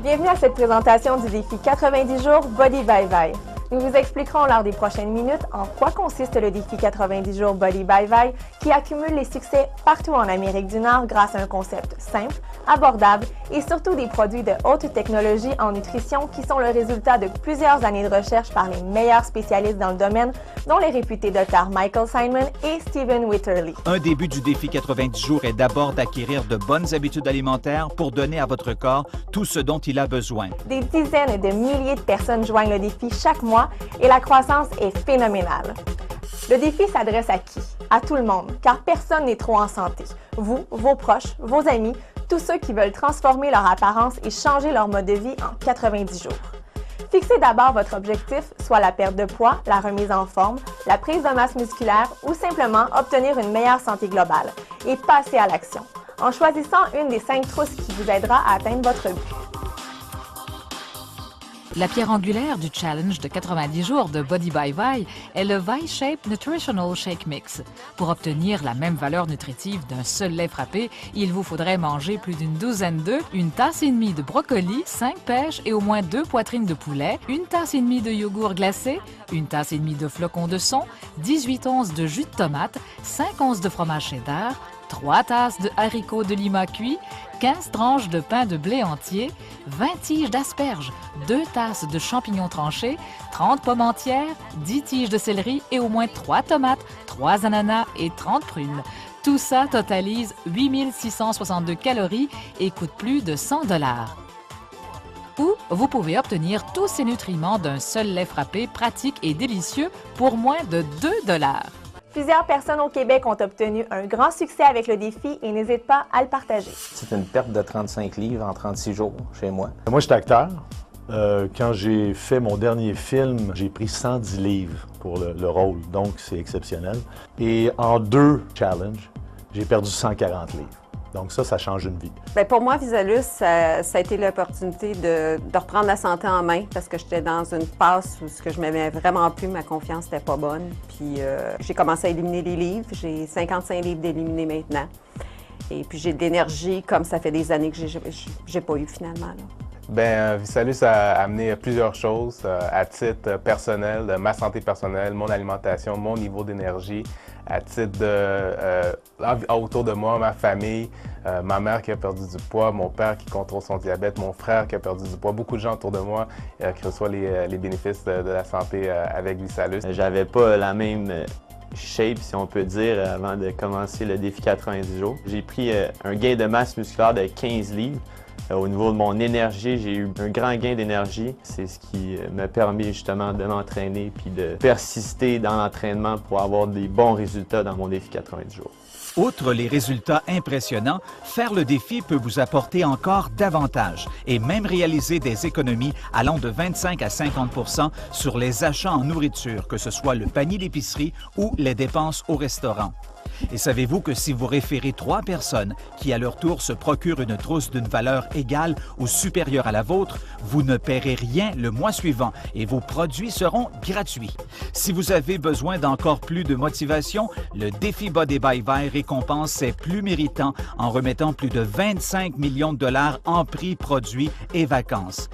Bienvenue à cette présentation du défi 90 jours Body by Vi. Nous vous expliquerons lors des prochaines minutes en quoi consiste le défi 90 jours Body by Vi qui accumule les succès partout en Amérique du Nord grâce à un concept simple, abordable et surtout des produits de haute technologie en nutrition qui sont le résultat de plusieurs années de recherche par les meilleurs spécialistes dans le domaine, dont les réputés Dr. Michael Symon et Stephen Witterly. Un des buts du défi 90 jours est d'abord d'acquérir de bonnes habitudes alimentaires pour donner à votre corps tout ce dont il a besoin. Des dizaines de milliers de personnes joignent le défi chaque mois et la croissance est phénoménale. Le défi s'adresse à qui? À tout le monde, car personne n'est trop en santé. Vous, vos proches, vos amis, tous ceux qui veulent transformer leur apparence et changer leur mode de vie en 90 jours. Fixez d'abord votre objectif, soit la perte de poids, la remise en forme, la prise de masse musculaire ou simplement obtenir une meilleure santé globale et passez à l'action en choisissant une des 5 trousses qui vous aidera à atteindre votre but. La pierre angulaire du challenge de 90 jours de Body by Vi est le Vi-Shape Nutritional Shake Mix. Pour obtenir la même valeur nutritive d'un seul lait frappé, il vous faudrait manger plus d'une douzaine d'œufs, une tasse et demie de brocoli, 5 pêches et au moins 2 poitrines de poulet, une tasse et demie de yogourt glacé, une tasse et demie de flocons de son, 18 onces de jus de tomate, 5 onces de fromage cheddar, 3 tasses de haricots de lima cuits, 15 tranches de pain de blé entier, 20 tiges d'asperges, 2 tasses de champignons tranchés, 30 pommes entières, 10 tiges de céleri et au moins 3 tomates, 3 ananas et 30 prunes. Tout ça totalise 8662 calories et coûte plus de 100 $. Ou vous pouvez obtenir tous ces nutriments d'un seul lait frappé pratique et délicieux pour moins de 2 $. Plusieurs personnes au Québec ont obtenu un grand succès avec le défi et n'hésitent pas à le partager. C'est une perte de 35 livres en 36 jours chez moi. Moi, je suis acteur. Quand j'ai fait mon dernier film, j'ai pris 110 livres pour le rôle, donc c'est exceptionnel. Et en 2 challenges, j'ai perdu 140 livres. Donc ça change une vie. Bien, pour moi, Visalus, ça a été l'opportunité de reprendre la santé en main parce que j'étais dans une passe où ce que je m'aimais vraiment plus, ma confiance n'était pas bonne. Puis j'ai commencé à éliminer les livres. J'ai 55 livres d'éliminer maintenant. Et puis j'ai de l'énergie comme ça fait des années que j'ai pas eu finalement. Bien, Visalus a amené plusieurs choses à titre personnel, ma santé personnelle, mon alimentation, mon niveau d'énergie, à titre autour de moi, ma famille, ma mère qui a perdu du poids, mon père qui contrôle son diabète, mon frère qui a perdu du poids, beaucoup de gens autour de moi qui reçoivent les bénéfices de la santé avec Visalus. J'avais pas la même shape, si on peut dire, avant de commencer le défi 90 jours. J'ai pris un gain de masse musculaire de 15 livres. Au niveau de mon énergie, j'ai eu un grand gain d'énergie. C'est ce qui m'a permis justement de m'entraîner puis de persister dans l'entraînement pour avoir des bons résultats dans mon défi 90 jours. Outre les résultats impressionnants, faire le défi peut vous apporter encore davantage et même réaliser des économies allant de 25 à 50 % sur les achats en nourriture, que ce soit le panier d'épicerie ou les dépenses au restaurant. Et savez-vous que si vous référez 3 personnes qui, à leur tour, se procurent une trousse d'une valeur égale ou supérieure à la vôtre, vous ne paierez rien le mois suivant et vos produits seront gratuits. Si vous avez besoin d'encore plus de motivation, le défi Body by Vi récompense ses plus méritants en remettant plus de 25 millions de $ en prix, produits et vacances.